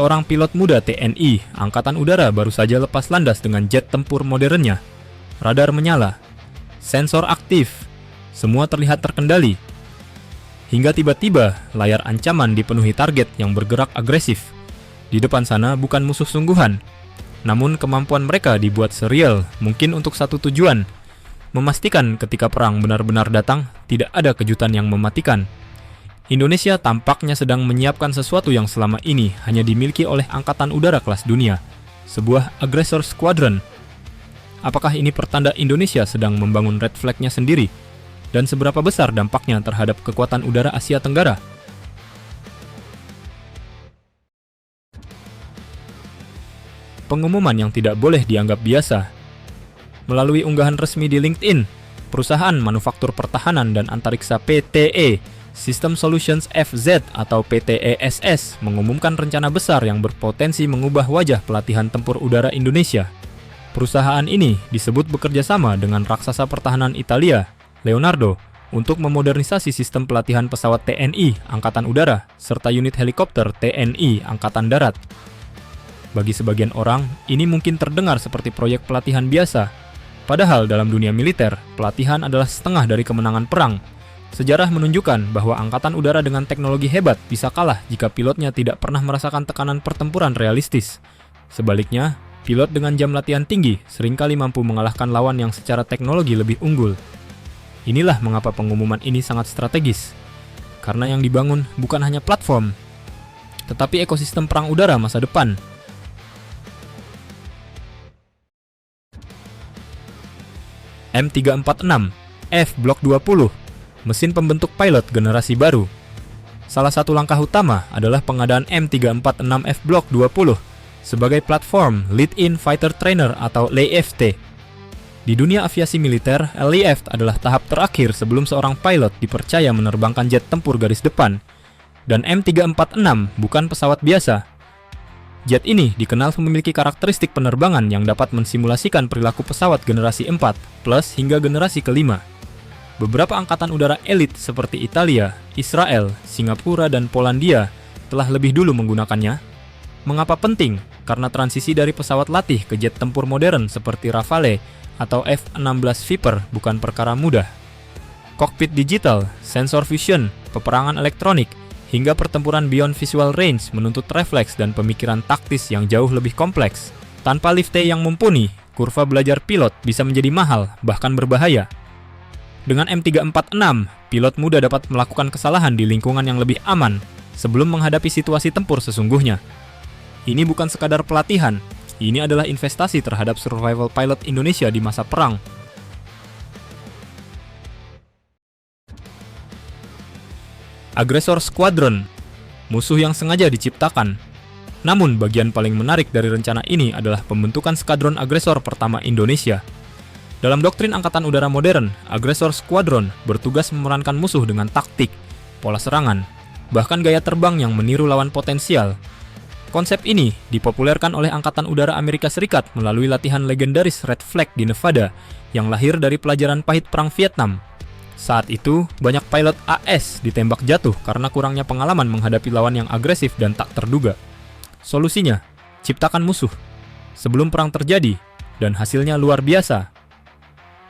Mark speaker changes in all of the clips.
Speaker 1: Seorang pilot muda TNI Angkatan Udara baru saja lepas landas dengan jet tempur modernnya. Radar menyala, sensor aktif, semua terlihat terkendali. Hingga tiba-tiba layar ancaman dipenuhi target yang bergerak agresif. Di depan sana bukan musuh sungguhan, namun kemampuan mereka dibuat serial, mungkin untuk satu tujuan: memastikan ketika perang benar-benar datang, tidak ada kejutan yang mematikan. Indonesia tampaknya sedang menyiapkan sesuatu yang selama ini hanya dimiliki oleh Angkatan Udara kelas dunia, sebuah aggressor squadron. Apakah ini pertanda Indonesia sedang membangun red flag-nya sendiri? Dan seberapa besar dampaknya terhadap kekuatan udara Asia Tenggara? Pengumuman yang tidak boleh dianggap biasa. Melalui unggahan resmi di LinkedIn, perusahaan manufaktur pertahanan dan antariksa PTE, System Solutions FZ atau PTESS, mengumumkan rencana besar yang berpotensi mengubah wajah pelatihan tempur udara Indonesia. Perusahaan ini disebut bekerja sama dengan raksasa pertahanan Italia, Leonardo, untuk memodernisasi sistem pelatihan pesawat TNI Angkatan Udara serta unit helikopter TNI Angkatan Darat. Bagi sebagian orang, ini mungkin terdengar seperti proyek pelatihan biasa. Padahal dalam dunia militer, pelatihan adalah setengah dari kemenangan perang. Sejarah menunjukkan bahwa Angkatan Udara dengan teknologi hebat bisa kalah jika pilotnya tidak pernah merasakan tekanan pertempuran realistis. Sebaliknya, pilot dengan jam latihan tinggi seringkali mampu mengalahkan lawan yang secara teknologi lebih unggul. Inilah mengapa pengumuman ini sangat strategis. Karena yang dibangun bukan hanya platform, tetapi ekosistem perang udara masa depan. M346 F Block 20, mesin pembentuk pilot generasi baru. Salah satu langkah utama adalah pengadaan M346F Block 20 sebagai platform Lead-in Fighter Trainer atau LIFT. Di dunia aviasi militer, LIFT adalah tahap terakhir sebelum seorang pilot dipercaya menerbangkan jet tempur garis depan. Dan M346 bukan pesawat biasa. Jet ini dikenal memiliki karakteristik penerbangan yang dapat mensimulasikan perilaku pesawat generasi 4 plus hingga generasi kelima. Beberapa angkatan udara elit seperti Italia, Israel, Singapura, dan Polandia telah lebih dulu menggunakannya. Mengapa penting? Karena transisi dari pesawat latih ke jet tempur modern seperti Rafale atau F-16 Viper bukan perkara mudah. Kokpit digital, sensor fusion, peperangan elektronik, hingga pertempuran beyond visual range menuntut refleks dan pemikiran taktis yang jauh lebih kompleks. Tanpa LIFT yang mumpuni, kurva belajar pilot bisa menjadi mahal, bahkan berbahaya. Dengan M346, pilot muda dapat melakukan kesalahan di lingkungan yang lebih aman sebelum menghadapi situasi tempur sesungguhnya. Ini bukan sekadar pelatihan, ini adalah investasi terhadap survival pilot Indonesia di masa perang. Aggressor Squadron, musuh yang sengaja diciptakan. Namun bagian paling menarik dari rencana ini adalah pembentukan skadron agresor pertama Indonesia. Dalam doktrin Angkatan Udara modern, Aggressor Squadron bertugas memerankan musuh dengan taktik, pola serangan, bahkan gaya terbang yang meniru lawan potensial. Konsep ini dipopulerkan oleh Angkatan Udara Amerika Serikat melalui latihan legendaris Red Flag di Nevada yang lahir dari pelajaran pahit Perang Vietnam. Saat itu, banyak pilot AS ditembak jatuh karena kurangnya pengalaman menghadapi lawan yang agresif dan tak terduga. Solusinya, ciptakan musuh sebelum perang terjadi, dan hasilnya luar biasa.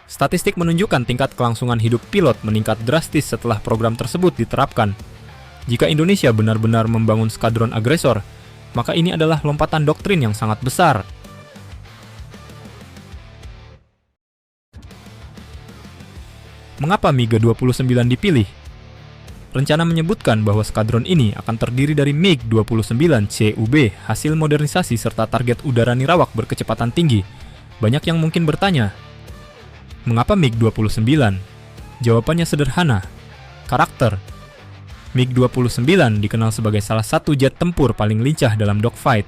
Speaker 1: Statistik menunjukkan tingkat kelangsungan hidup pilot meningkat drastis setelah program tersebut diterapkan. Jika Indonesia benar-benar membangun skadron agresor, maka ini adalah lompatan doktrin yang sangat besar. Mengapa MiG-29 dipilih? Rencana menyebutkan bahwa skadron ini akan terdiri dari MiG-29 CUB hasil modernisasi serta target udara nirawak berkecepatan tinggi. Banyak yang mungkin bertanya, mengapa MiG-29? Jawabannya sederhana, karakter. MiG-29 dikenal sebagai salah satu jet tempur paling lincah dalam dogfight.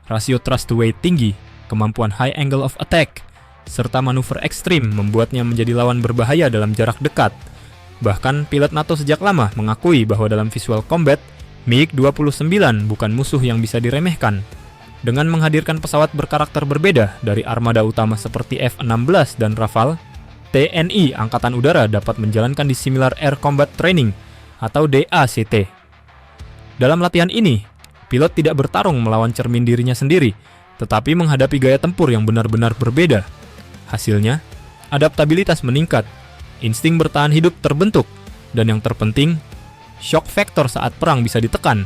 Speaker 1: Rasio thrust to weight tinggi, kemampuan high angle of attack, serta manuver ekstrim membuatnya menjadi lawan berbahaya dalam jarak dekat. Bahkan pilot NATO sejak lama mengakui bahwa dalam visual combat, MiG-29 bukan musuh yang bisa diremehkan. Dengan menghadirkan pesawat berkarakter berbeda dari armada utama seperti F-16 dan Rafale, TNI Angkatan Udara dapat menjalankan Dissimilar Air Combat Training atau DACT. Dalam latihan ini, Pilot tidak bertarung melawan cermin dirinya sendiri, tetapi menghadapi gaya tempur yang benar-benar berbeda. Hasilnya, adaptabilitas meningkat, insting bertahan hidup terbentuk, dan yang terpenting, shock factor saat perang bisa ditekan.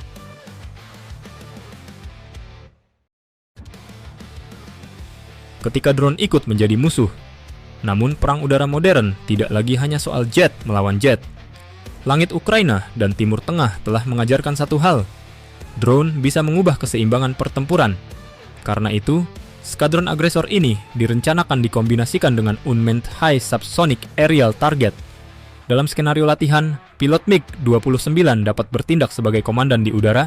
Speaker 1: Ketika drone ikut menjadi musuh, namun perang udara modern tidak lagi hanya soal jet melawan jet. Langit Ukraina dan Timur Tengah telah mengajarkan satu hal, drone bisa mengubah keseimbangan pertempuran. Karena itu, skadron agresor ini direncanakan dikombinasikan dengan Unmanned High Subsonic Aerial Target. Dalam skenario latihan, pilot MiG-29 dapat bertindak sebagai komandan di udara,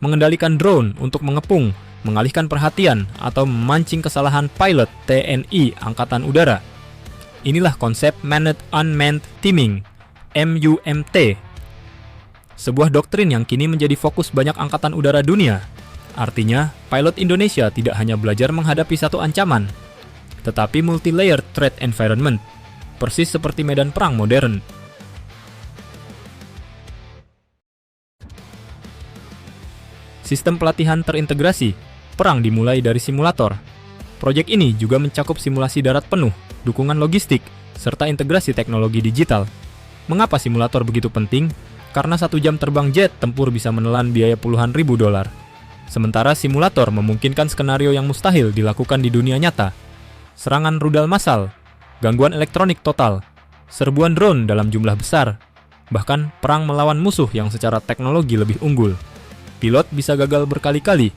Speaker 1: mengendalikan drone untuk mengepung, mengalihkan perhatian, atau memancing kesalahan pilot TNI Angkatan Udara. Inilah konsep Manned Unmanned Teaming, MUMT. Sebuah doktrin yang kini menjadi fokus banyak angkatan udara dunia. Artinya, pilot Indonesia tidak hanya belajar menghadapi satu ancaman, tetapi multi-layer threat environment, persis seperti medan perang modern. Sistem pelatihan terintegrasi, perang dimulai dari simulator. Proyek ini juga mencakup simulasi darat penuh, dukungan logistik, serta integrasi teknologi digital. Mengapa simulator begitu penting? Karena 1 jam terbang jet tempur bisa menelan biaya puluhan ribu dolar. Sementara simulator memungkinkan skenario yang mustahil dilakukan di dunia nyata. Serangan rudal massal, gangguan elektronik total, serbuan drone dalam jumlah besar, bahkan perang melawan musuh yang secara teknologi lebih unggul. Pilot bisa gagal berkali-kali,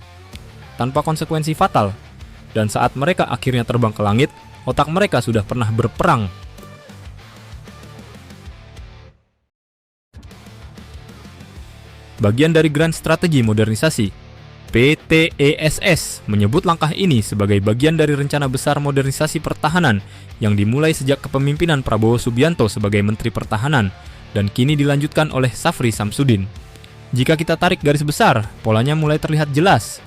Speaker 1: tanpa konsekuensi fatal, dan saat mereka akhirnya terbang ke langit, otak mereka sudah pernah berperang. Bagian dari Grand Strategi Modernisasi, PTESS menyebut langkah ini sebagai bagian dari rencana besar modernisasi pertahanan yang dimulai sejak kepemimpinan Prabowo Subianto sebagai Menteri Pertahanan dan kini dilanjutkan oleh Safri Samsudin. Jika kita tarik garis besar, polanya mulai terlihat jelas.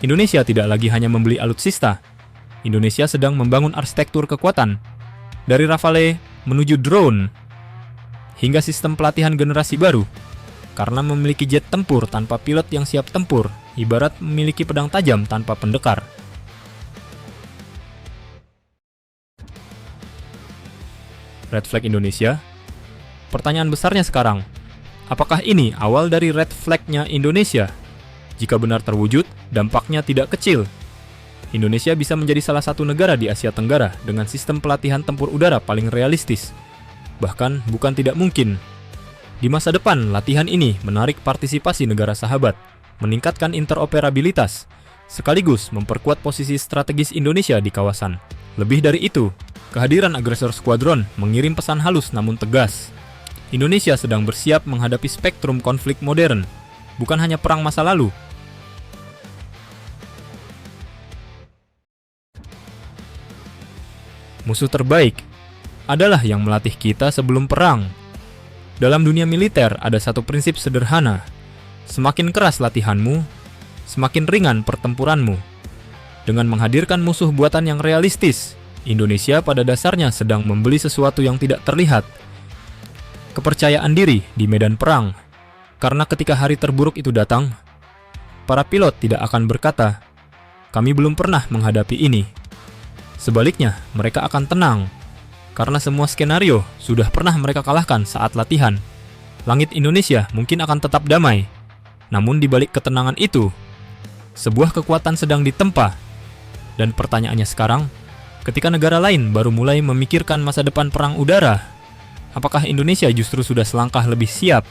Speaker 1: Indonesia tidak lagi hanya membeli alutsista. Indonesia sedang membangun arsitektur kekuatan. Dari Rafale menuju drone, hingga sistem pelatihan generasi baru. Karena memiliki jet tempur tanpa pilot yang siap tempur, ibarat memiliki pedang tajam tanpa pendekar. Red Flag Indonesia? Pertanyaan besarnya sekarang, apakah ini awal dari red flag-nya Indonesia? Jika benar terwujud, dampaknya tidak kecil. Indonesia bisa menjadi salah satu negara di Asia Tenggara dengan sistem pelatihan tempur udara paling realistis. Bahkan bukan tidak mungkin. Di masa depan, latihan ini menarik partisipasi negara sahabat, meningkatkan interoperabilitas, sekaligus memperkuat posisi strategis Indonesia di kawasan. Lebih dari itu, kehadiran agresor skuadron mengirim pesan halus namun tegas. Indonesia sedang bersiap menghadapi spektrum konflik modern, bukan hanya perang masa lalu. Musuh terbaik adalah yang melatih kita sebelum perang. Dalam dunia militer ada satu prinsip sederhana. Semakin keras latihanmu, semakin ringan pertempuranmu. Dengan menghadirkan musuh buatan yang realistis, Indonesia pada dasarnya sedang membeli sesuatu yang tidak terlihat. Kepercayaan diri di medan perang. Karena ketika hari terburuk itu datang, para pilot tidak akan berkata, "Kami belum pernah menghadapi ini." Sebaliknya, mereka akan tenang. Karena semua skenario sudah pernah mereka kalahkan saat latihan. Langit Indonesia mungkin akan tetap damai. Namun di balik ketenangan itu, sebuah kekuatan sedang ditempa. Dan pertanyaannya sekarang, ketika negara lain baru mulai memikirkan masa depan perang udara, apakah Indonesia justru sudah selangkah lebih siap?